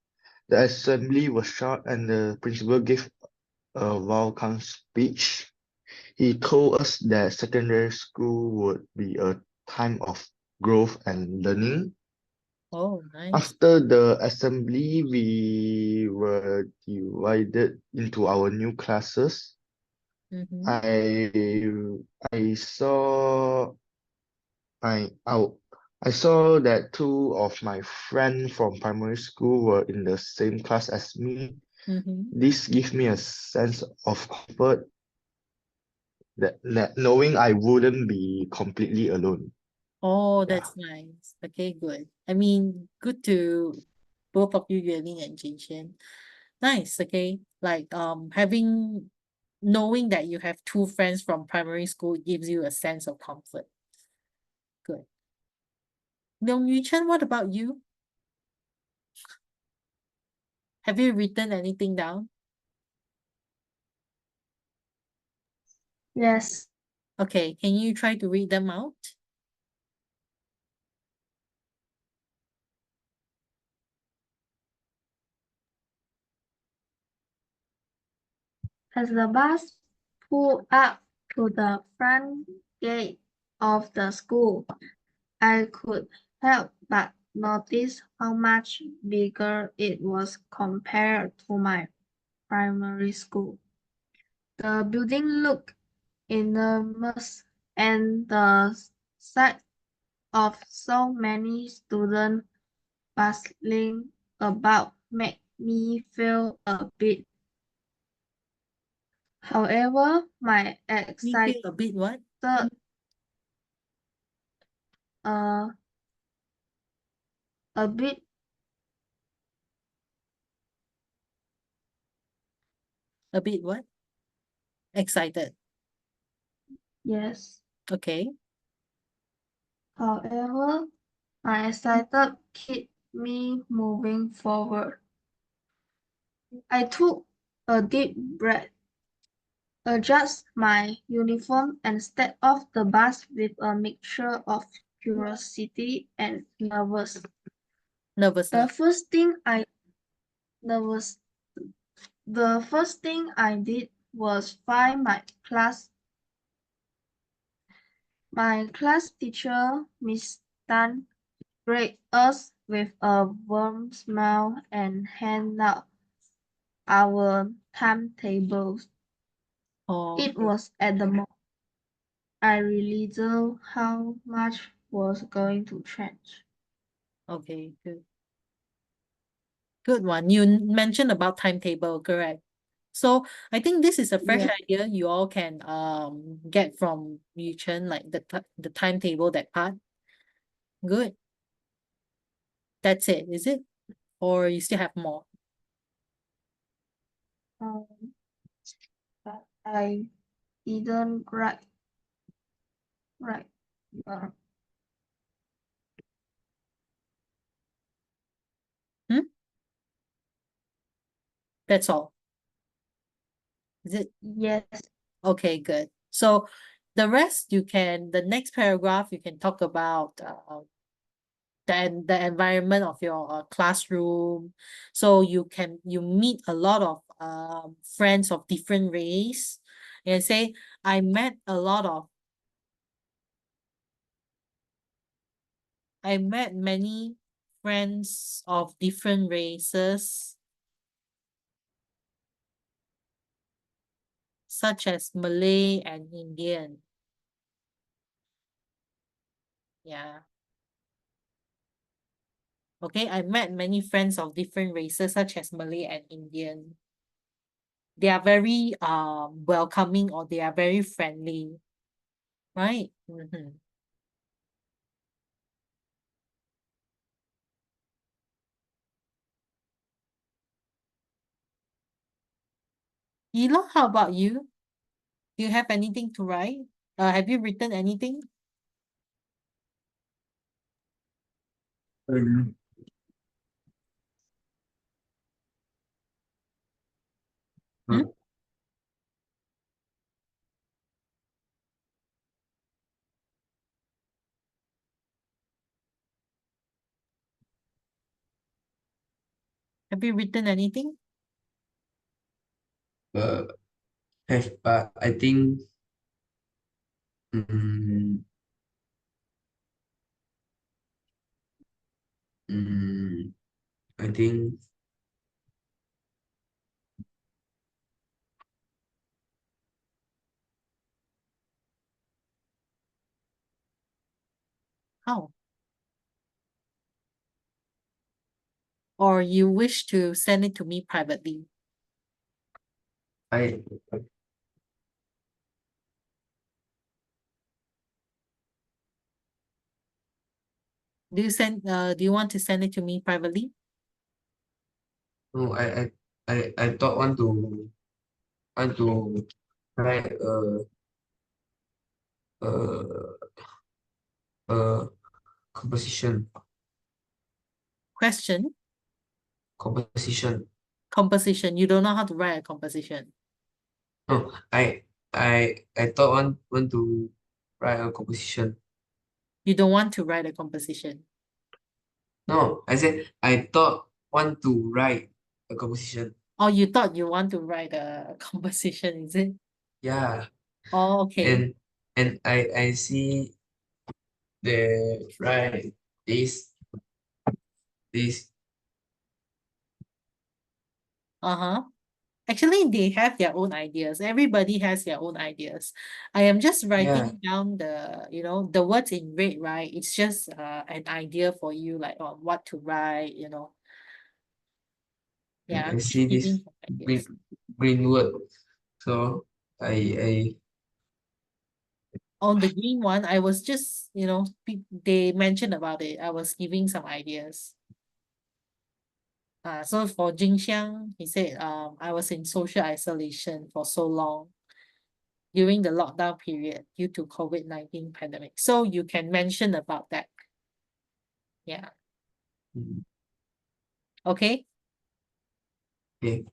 The assembly was short and the principal gave a welcome speech. He told us that secondary school would be a time of growth and learning. Oh, nice. After the assembly, we were divided into our new classes. Mm-hmm. I saw I saw that two of my friends from primary school were in the same class as me. Mm-hmm. This gives me a sense of comfort that knowing I wouldn't be completely alone. Oh, Yeah. that's nice. Okay, good. I mean, good to both of you, Yueling and Jinxian. Nice, okay. Like knowing that you have two friends from primary school gives you a sense of comfort. Good. Leong Yuchen, what about you? Have you written anything down? Yes. Okay, can you try to read them out? As the bus pulled up to the front gate of the school, I could help but notice how much bigger it was compared to my primary school. The building looked enormous, and the sight of so many students bustling about made me feel a bit. However, my You feel a bit what? uh, a bit A bit what? Excited. yes. Okay. However, my excited kept me moving forward. I took a deep breath, adjusted my uniform, and stepped off the bus with a mixture of curiosity and nervous. The Nervousness. first thing I nervous. The first thing I did was find my class. My class teacher, Miss Tan, greeted us with a warm smile and handed out our timetables. Oh, It was at the moment I realized how much was going to change. okay, good. Good one. You mentioned about timetable, correct? So I think this is a fresh Yeah. idea you all can get from Yu Chen, like the timetable, that part. Good. That's it, is it? Or you still have more? Um, but I didn't write. Uh, That's all. Is it? yes. Okay, good. So the rest the next paragraph you can talk about the environment of your classroom. So you meet a lot of friends of different race. And say, I met many friends of different races, such as Malay and Indian. Yeah. Okay, I met many friends of different races, such as Malay and Indian. They are very welcoming, or they are very friendly, right? Mhm. Elo, how about you? Do you have anything to write? Have you written anything? Um, Hmm? Have you written anything? uh, but I think mm, mm, I think How? Or you wish to send it to me privately? I Do you want to send it to me privately? no I thought want to write a a composition Question? composition. Composition. You don't know how to write a composition. No, I thought want to write a composition. You don't want to write a composition. No, I said I thought want to write a composition. Or you thought you want to write a composition, is it? Yeah, Oh, okay. and I see the right this Uh-huh. Actually, they have their own ideas. Everybody has their own ideas. I am just yeah writing down the words in red, right? It's just an idea for you, like what to write, Yeah, I I'm just see this giving some ideas. green green word. So I On the green one, I was just, they mentioned about it. I was giving some ideas. So for Jingxiang, he said, I was in social isolation for so long during the lockdown period due to COVID-19 pandemic. So you can mention about that. Yeah. Okay. okay.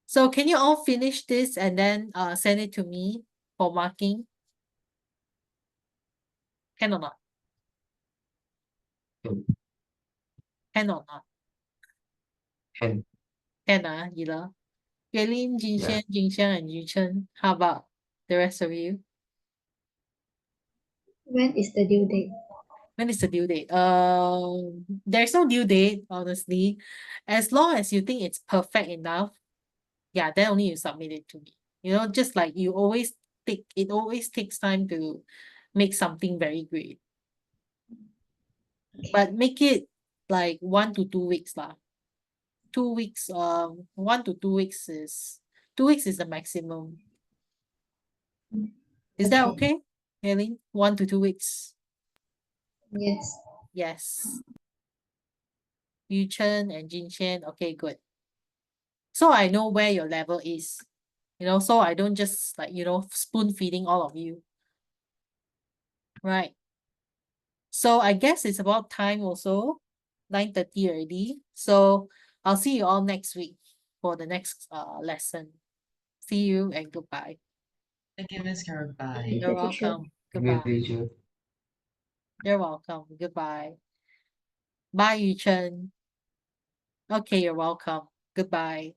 So can you all finish this and then send it to me for marking? Can or not? Can Can or not? can Can, Yila? Yelin, yeah. Jingxiang, and Yu Chen. How about the rest of you? When is the due date? When is the due date? There's no due date, honestly. As long as you think it's perfect enough, yeah, then only you submit it to me. Just like it always takes time to make something very great. But make it like 1 to 2 weeks lah. 2 weeks, 2 weeks is the maximum. Is that okay, Eileen? 1 to 2 weeks. Yes. Yes. Yu Chen and Jin Chen. Okay, good. So I know where your level is. So I don't just spoon feeding all of you. Right. So I guess it's about time also. 9:30 already. So I'll see you all next week for the next lesson. See you and goodbye. Thank you, Miss Carol. Bye. Thank You're you, teacher. welcome. Thank you, Goodbye. teacher. You're welcome. Goodbye. Bye, Yu Chen. Okay, you're welcome. Goodbye.